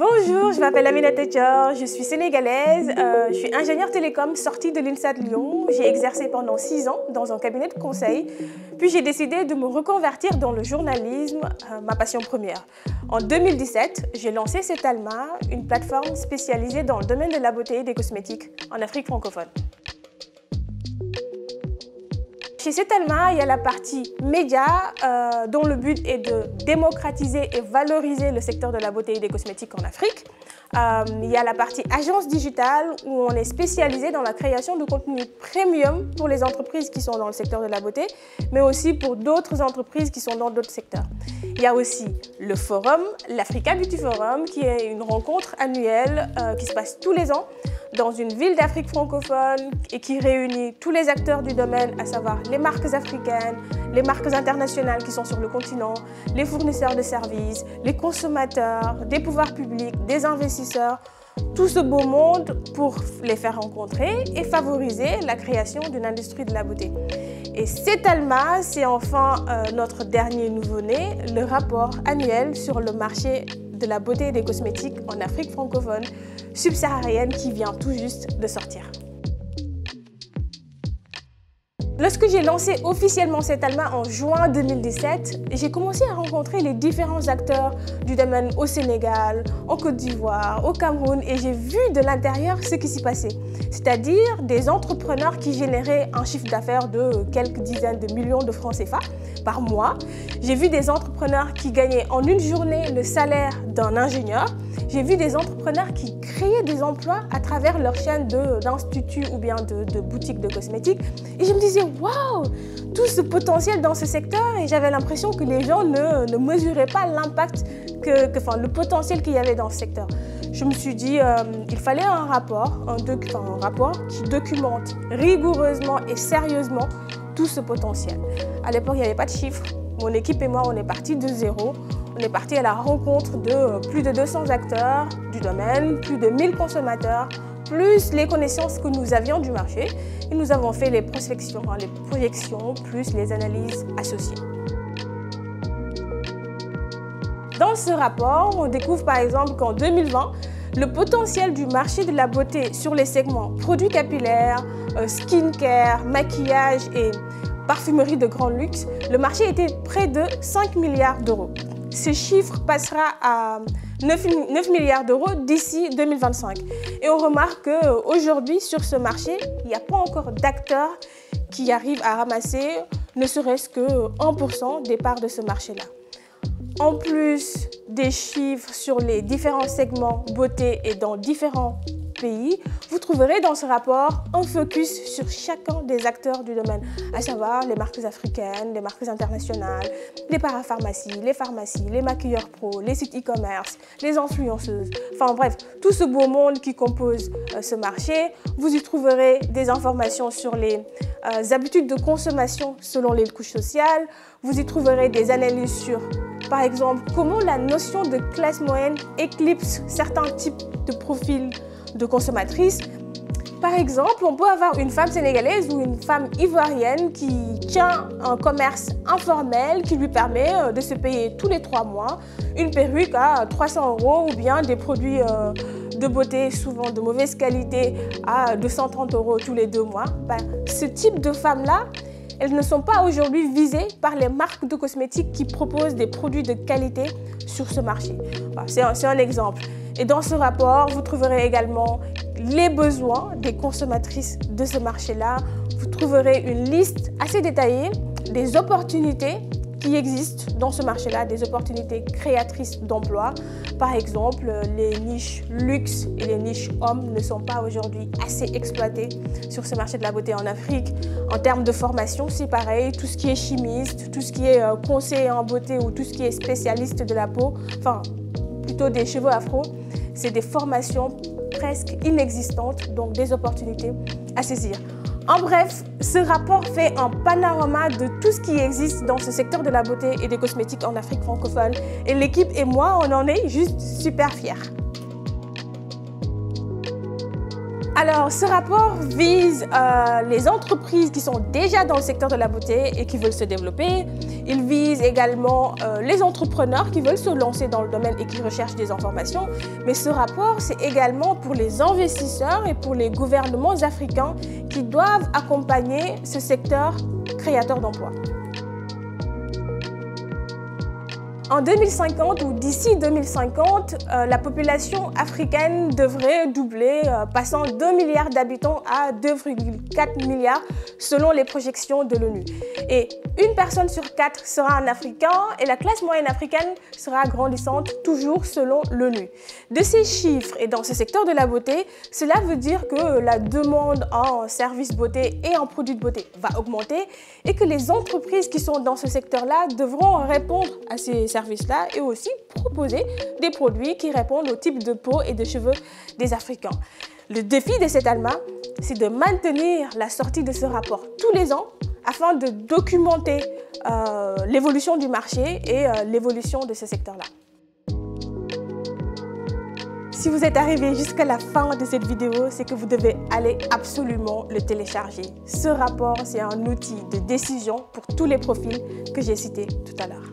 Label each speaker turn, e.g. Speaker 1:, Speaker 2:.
Speaker 1: Bonjour, je m'appelle Aminata Thior, je suis sénégalaise, je suis ingénieure télécom sortie de l'INSA de Lyon. J'ai exercé pendant 6 ans dans un cabinet de conseil, puis j'ai décidé de me reconvertir dans le journalisme, ma passion première. En 2017, j'ai lancé Cetalma, une plateforme spécialisée dans le domaine de la beauté et des cosmétiques en Afrique francophone. Chez Cetalma, il y a la partie média dont le but est de démocratiser et valoriser le secteur de la beauté et des cosmétiques en Afrique. Il y a la partie agence digitale où on est spécialisé dans la création de contenu premium pour les entreprises qui sont dans le secteur de la beauté, mais aussi pour d'autres entreprises qui sont dans d'autres secteurs. Il y a aussi le forum, l'Africa Beauty Forum, qui est une rencontre annuelle qui se passe tous les ans dans une ville d'Afrique francophone et qui réunit tous les acteurs du domaine, à savoir les marques africaines, les marques internationales qui sont sur le continent, les fournisseurs de services, les consommateurs, des pouvoirs publics, des investisseurs, tout ce beau monde pour les faire rencontrer et favoriser la création d'une industrie de la beauté. Et Cetalma, c'est enfin notre dernier nouveau-né, le rapport annuel sur le marché de la beauté et des cosmétiques en Afrique francophone subsaharienne qui vient tout juste de sortir. Lorsque j'ai lancé officiellement Cetalma en juin 2017, j'ai commencé à rencontrer les différents acteurs du domaine au Sénégal, en Côte d'Ivoire, au Cameroun et j'ai vu de l'intérieur ce qui s'y passait. C'est-à-dire des entrepreneurs qui généraient un chiffre d'affaires de quelques dizaines de millions de francs CFA par mois. J'ai vu des entrepreneurs qui gagnaient en une journée le salaire d'un ingénieur. J'ai vu des entrepreneurs qui créaient des emplois à travers leur chaîne d'instituts ou bien de boutiques de cosmétiques. Et je me disais, waouh, tout ce potentiel dans ce secteur et j'avais l'impression que les gens ne mesuraient pas l'impact, le potentiel qu'il y avait dans ce secteur. Je me suis dit qu'il fallait un rapport qui documente rigoureusement et sérieusement tout ce potentiel. À l'époque, il n'y avait pas de chiffres. Mon équipe et moi, on est partis de zéro. On est parti à la rencontre de plus de 200 acteurs du domaine, plus de 1000 consommateurs, plus les connaissances que nous avions du marché. Et nous avons fait les prospections, les projections, plus les analyses associées. Dans ce rapport, on découvre par exemple qu'en 2020, le potentiel du marché de la beauté sur les segments produits capillaires, skincare, maquillage et parfumerie de grand luxe, le marché était près de 5 milliards d'euros. Ce chiffre passera à 9 milliards d'euros d'ici 2025. Et on remarque qu'aujourd'hui, sur ce marché, il n'y a pas encore d'acteurs qui arrivent à ramasser ne serait-ce que 1% des parts de ce marché-là. En plus des chiffres sur les différents segments beauté et dans différents pays, vous trouverez dans ce rapport un focus sur chacun des acteurs du domaine, à savoir les marques africaines, les marques internationales, les parapharmacies, les maquilleurs pro, les sites e-commerce, les influenceuses, enfin bref, tout ce beau monde qui compose ce marché. Vous y trouverez des informations sur les habitudes de consommation selon les couches sociales, vous y trouverez des analyses sur, par exemple, comment la notion de classe moyenne éclipse certains types de profils de consommatrices. Par exemple, on peut avoir une femme sénégalaise ou une femme ivoirienne qui tient un commerce informel qui lui permet de se payer tous les 3 mois une perruque à 300 € ou bien des produits de beauté souvent de mauvaise qualité à 230 € tous les 2 mois. Ce type de femmes-là, elles ne sont pas aujourd'hui visées par les marques de cosmétiques qui proposent des produits de qualité sur ce marché. C'est un exemple. Et dans ce rapport, vous trouverez également les besoins des consommatrices de ce marché-là. Vous trouverez une liste assez détaillée des opportunités qui existent dans ce marché-là, des opportunités créatrices d'emplois. Par exemple, les niches luxe et les niches hommes ne sont pas aujourd'hui assez exploitées sur ce marché de la beauté en Afrique. En termes de formation, c'est pareil, tout ce qui est chimiste, tout ce qui est conseiller en beauté ou tout ce qui est spécialiste de la peau, enfin plutôt des cheveux afro, c'est des formations presque inexistantes, donc des opportunités à saisir. En bref, ce rapport fait un panorama de tout ce qui existe dans ce secteur de la beauté et des cosmétiques en Afrique francophone. Et l'équipe et moi, on en est juste super fiers. Alors, ce rapport vise les entreprises qui sont déjà dans le secteur de la beauté et qui veulent se développer. Il vise également les entrepreneurs qui veulent se lancer dans le domaine et qui recherchent des informations. Mais ce rapport, c'est également pour les investisseurs et pour les gouvernements africains qui doivent accompagner ce secteur créateur d'emplois. En 2050 ou d'ici 2050, la population africaine devrait doubler, passant d'1 milliard d'habitants à 2,4 milliards selon les projections de l'ONU. Et une personne sur 4 sera un Africain et la classe moyenne africaine sera grandissante, toujours selon l'ONU. De ces chiffres et dans ce secteur de la beauté, cela veut dire que la demande en services beauté et en produits de beauté va augmenter et que les entreprises qui sont dans ce secteur-là devront répondre à ces services-là et aussi proposer des produits qui répondent au type de peau et de cheveux des Africains. Le défi de cet ALMA, c'est de maintenir la sortie de ce rapport tous les ans afin de documenter l'évolution du marché et l'évolution de ce secteur-là. Si vous êtes arrivé jusqu'à la fin de cette vidéo, c'est que vous devez aller absolument le télécharger. Ce rapport, c'est un outil de décision pour tous les profils que j'ai cités tout à l'heure.